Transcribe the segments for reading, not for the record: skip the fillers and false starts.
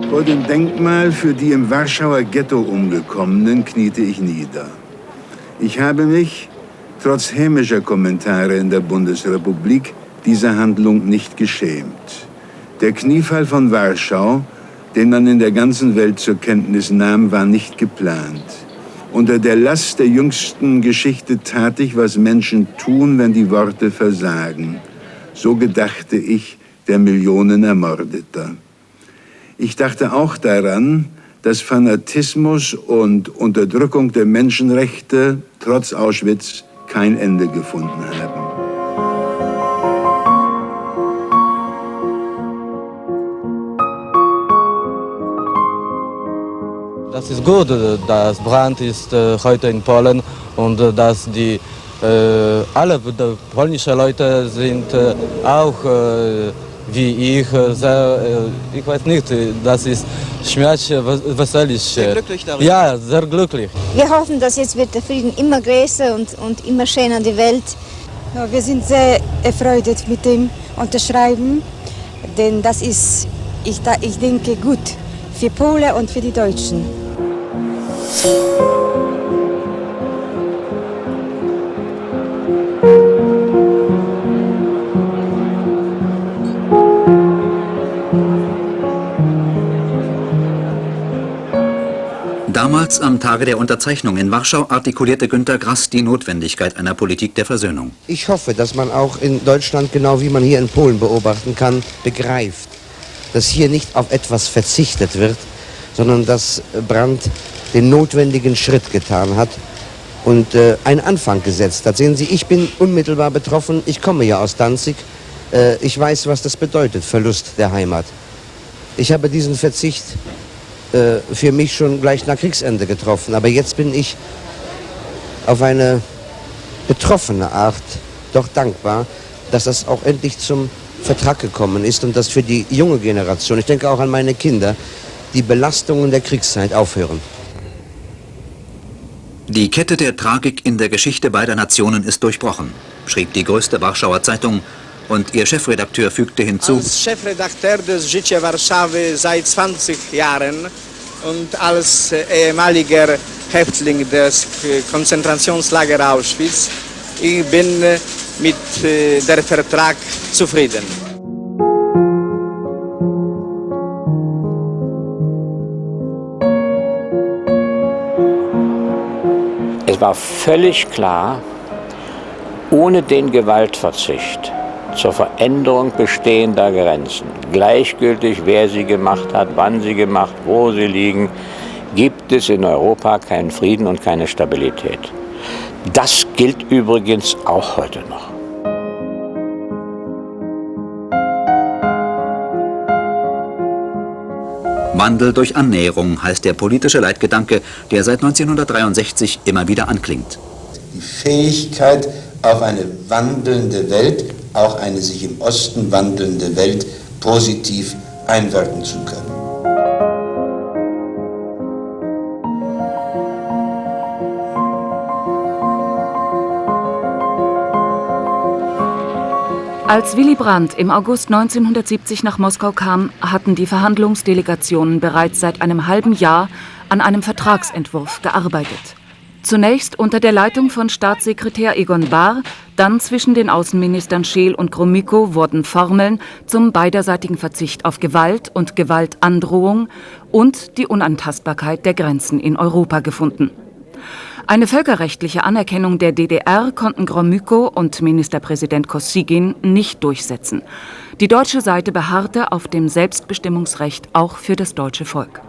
Vor dem Denkmal für die im Warschauer Ghetto Umgekommenen kniete ich nieder. Ich habe mich, trotz hämischer Kommentare in der Bundesrepublik, dieser Handlung nicht geschämt. Der Kniefall von Warschau, den man in der ganzen Welt zur Kenntnis nahm, war nicht geplant. Unter der Last der jüngsten Geschichte tat ich, was Menschen tun, wenn die Worte versagen. So gedachte ich der Millionen Ermordeter. Ich dachte auch daran, dass Fanatismus und Unterdrückung der Menschenrechte trotz Auschwitz kein Ende gefunden haben. Das ist gut, dass Brand ist heute in Polen und dass alle polnische Leute sind auch wie ich, ich weiß nicht, das ist schmerzlich. Sehr glücklich darüber? Ja, sehr glücklich. Wir hoffen, dass jetzt wird der Frieden immer größer und immer schöner die Welt. Ja, wir sind sehr erfreut mit dem Unterschreiben, denn das ist, ich denke, gut für Polen und für die Deutschen. Damals am Tage der Unterzeichnung in Warschau artikulierte Günter Grass die Notwendigkeit einer Politik der Versöhnung. Ich hoffe, dass man auch in Deutschland, genau wie man hier in Polen beobachten kann, begreift, dass hier nicht auf etwas verzichtet wird, sondern dass Brandt den notwendigen Schritt getan hat und einen Anfang gesetzt hat. Sehen Sie, ich bin unmittelbar betroffen, ich komme ja aus Danzig, ich weiß, was das bedeutet, Verlust der Heimat. Ich habe diesen Verzicht für mich schon gleich nach Kriegsende getroffen. Aber jetzt bin ich auf eine betroffene Art doch dankbar, dass das auch endlich zum Vertrag gekommen ist und dass für die junge Generation, ich denke auch an meine Kinder, die Belastungen der Kriegszeit aufhören. Die Kette der Tragik in der Geschichte beider Nationen ist durchbrochen, schrieb die größte Warschauer Zeitung. Und ihr Chefredakteur fügte hinzu: Als Chefredakteur des Życia Warszawy seit 20 Jahren und als ehemaliger Häftling des Konzentrationslagers Auschwitz, ich bin mit dem Vertrag zufrieden. Es war völlig klar, ohne den Gewaltverzicht zur Veränderung bestehender Grenzen, gleichgültig wer sie gemacht hat, wann sie gemacht, wo sie liegen, gibt es in Europa keinen Frieden und keine Stabilität. Das gilt übrigens auch heute noch. Wandel durch Annäherung heißt der politische Leitgedanke, der seit 1963 immer wieder anklingt. Die Fähigkeit auf eine wandelnde Welt, auch eine sich im Osten wandelnde Welt, positiv einwirken zu können. Als Willy Brandt im August 1970 nach Moskau kam, hatten die Verhandlungsdelegationen bereits seit einem halben Jahr an einem Vertragsentwurf gearbeitet. Zunächst unter der Leitung von Staatssekretär Egon Bahr, dann zwischen den Außenministern Scheel und Gromyko wurden Formeln zum beiderseitigen Verzicht auf Gewalt und Gewaltandrohung und die Unantastbarkeit der Grenzen in Europa gefunden. Eine völkerrechtliche Anerkennung der DDR konnten Gromyko und Ministerpräsident Kosygin nicht durchsetzen. Die deutsche Seite beharrte auf dem Selbstbestimmungsrecht auch für das deutsche Volk.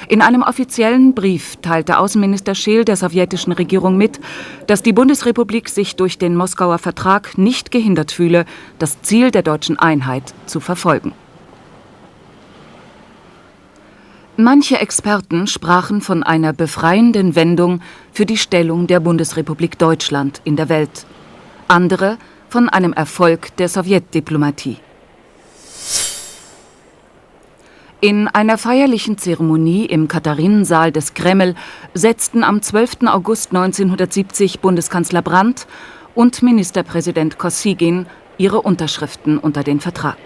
In einem offiziellen Brief teilte Außenminister Scheel der sowjetischen Regierung mit, dass die Bundesrepublik sich durch den Moskauer Vertrag nicht gehindert fühle, das Ziel der deutschen Einheit zu verfolgen. Manche Experten sprachen von einer befreienden Wendung für die Stellung der Bundesrepublik Deutschland in der Welt. Andere von einem Erfolg der Sowjetdiplomatie. In einer feierlichen Zeremonie im Katharinensaal des Kreml setzten am 12. August 1970 Bundeskanzler Brandt und Ministerpräsident Kosygin ihre Unterschriften unter den Vertrag.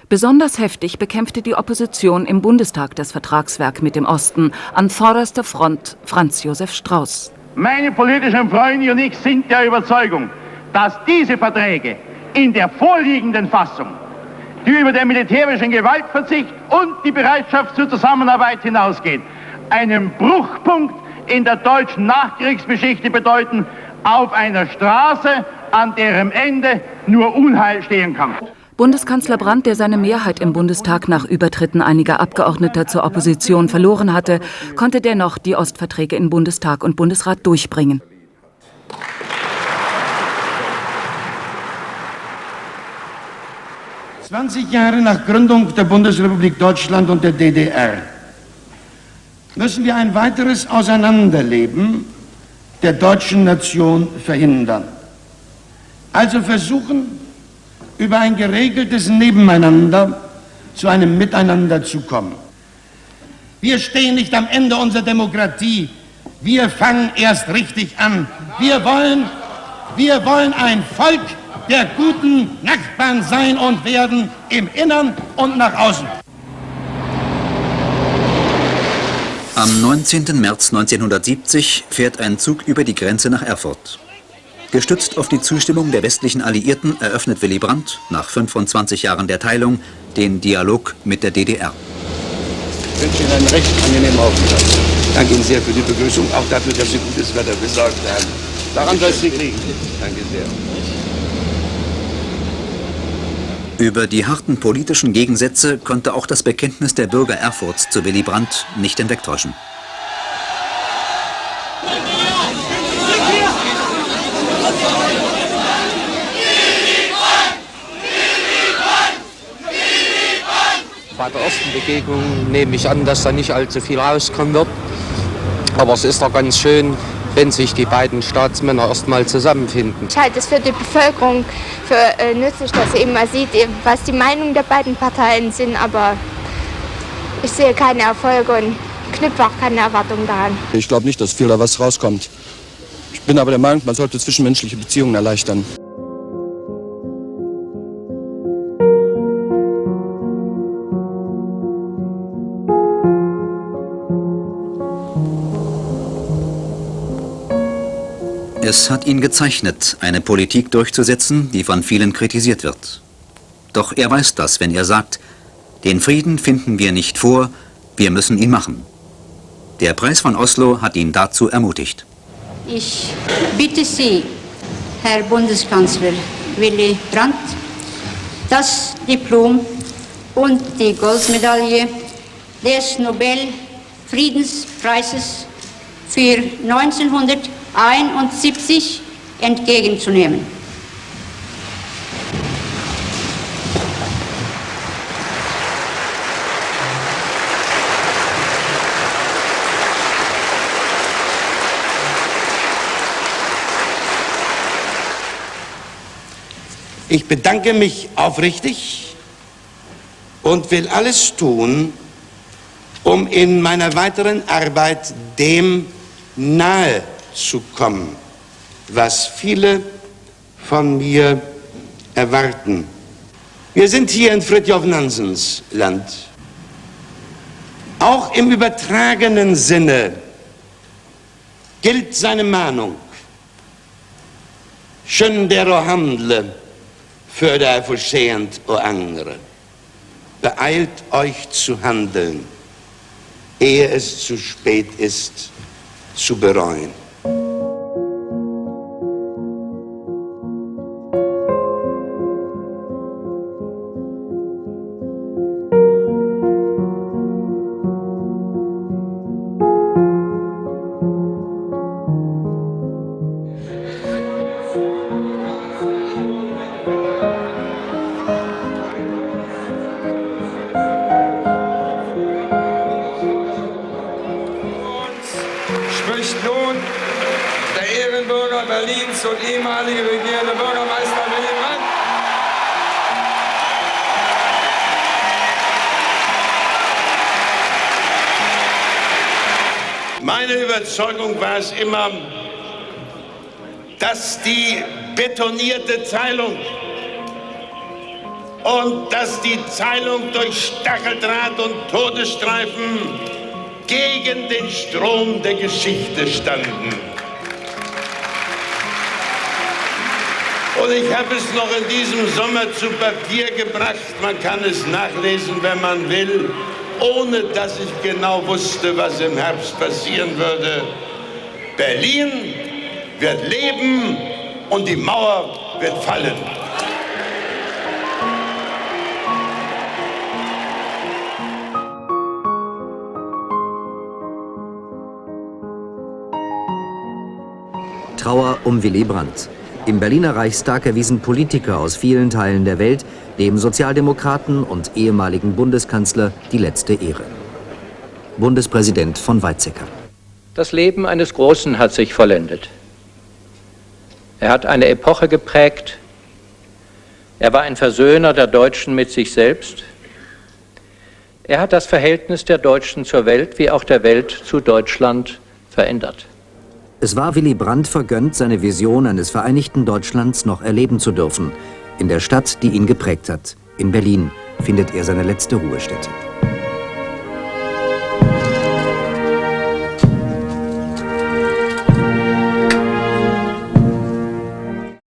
Besonders heftig bekämpfte die Opposition im Bundestag das Vertragswerk mit dem Osten, an vorderster Front Franz Josef Strauß. Meine politischen Freunde und ich sind der Überzeugung, dass diese Verträge in der vorliegenden Fassung, die über den militärischen Gewaltverzicht und die Bereitschaft zur Zusammenarbeit hinausgeht, einen Bruchpunkt in der deutschen Nachkriegsgeschichte bedeuten, auf einer Straße, an deren Ende nur Unheil stehen kann. Bundeskanzler Brandt, der seine Mehrheit im Bundestag nach Übertritten einiger Abgeordneter zur Opposition verloren hatte, konnte dennoch die Ostverträge in Bundestag und Bundesrat durchbringen. »20 Jahre nach Gründung der Bundesrepublik Deutschland und der DDR müssen wir ein weiteres Auseinanderleben der deutschen Nation verhindern. Also versuchen, über ein geregeltes Nebeneinander zu einem Miteinander zu kommen. Wir stehen nicht am Ende unserer Demokratie. Wir fangen erst richtig an. Wir wollen ein Volk der guten Nachbarn sein und werden, im Innern und nach außen. Am 19. März 1970 fährt ein Zug über die Grenze nach Erfurt. Gestützt auf die Zustimmung der westlichen Alliierten eröffnet Willy Brandt nach 25 Jahren der Teilung den Dialog mit der DDR. Ich wünsche Ihnen einen recht angenehmen Aufenthalt. Danke Ihnen sehr für die Begrüßung, auch dafür, dass Sie gutes Wetter besorgt haben. Daran soll es nicht liegen. Danke sehr. Über die harten politischen Gegensätze konnte auch das Bekenntnis der Bürger Erfurts zu Willy Brandt nicht hinwegtäuschen. Bei der ersten Begegnung nehme ich an, dass da nicht allzu viel rauskommen wird. Aber es ist doch ganz schön, wenn sich die beiden Staatsmänner erst mal zusammenfinden. Ich halte es für die Bevölkerung für nützlich, dass sie eben mal sieht, was die Meinungen der beiden Parteien sind. Aber ich sehe keine Erfolge und knüpfe auch keine Erwartungen daran. Ich glaube nicht, dass viel da was rauskommt. Ich bin aber der Meinung, man sollte zwischenmenschliche Beziehungen erleichtern. Es hat ihn gezeichnet, eine Politik durchzusetzen, die von vielen kritisiert wird. Doch er weiß das, wenn er sagt, den Frieden finden wir nicht vor, wir müssen ihn machen. Der Preis von Oslo hat ihn dazu ermutigt. Ich bitte Sie, Herr Bundeskanzler Willy Brandt, das Diplom und die Goldmedaille des Nobelfriedenspreises für 1971 entgegenzunehmen. Ich bedanke mich aufrichtig und will alles tun, um in meiner weiteren Arbeit dem nahe zu kommen, was viele von mir erwarten. Wir sind hier in Fridtjof Nansens Land. Auch im übertragenen Sinne gilt seine Mahnung. Skynd handle, för det är för sent och angre. Beeilt euch zu handeln, ehe es zu spät ist, zu bereuen. und ehemalige regierende Bürgermeister Willy Brandt. Meine Überzeugung war es immer, dass die betonierte Teilung und dass die Teilung durch Stacheldraht und Todesstreifen gegen den Strom der Geschichte standen. Und ich habe es noch in diesem Sommer zu Papier gebracht. Man kann es nachlesen, wenn man will, ohne dass ich genau wusste, was im Herbst passieren würde. Berlin wird leben und die Mauer wird fallen. Trauer um Willy Brandt. Im Berliner Reichstag erwiesen Politiker aus vielen Teilen der Welt dem Sozialdemokraten und ehemaligen Bundeskanzler die letzte Ehre. Bundespräsident von Weizsäcker. Das Leben eines Großen hat sich vollendet. Er hat eine Epoche geprägt. Er war ein Versöhner der Deutschen mit sich selbst. Er hat das Verhältnis der Deutschen zur Welt wie auch der Welt zu Deutschland verändert. Es war Willy Brandt vergönnt, seine Vision eines vereinigten Deutschlands noch erleben zu dürfen. In der Stadt, die ihn geprägt hat. In Berlin findet er seine letzte Ruhestätte.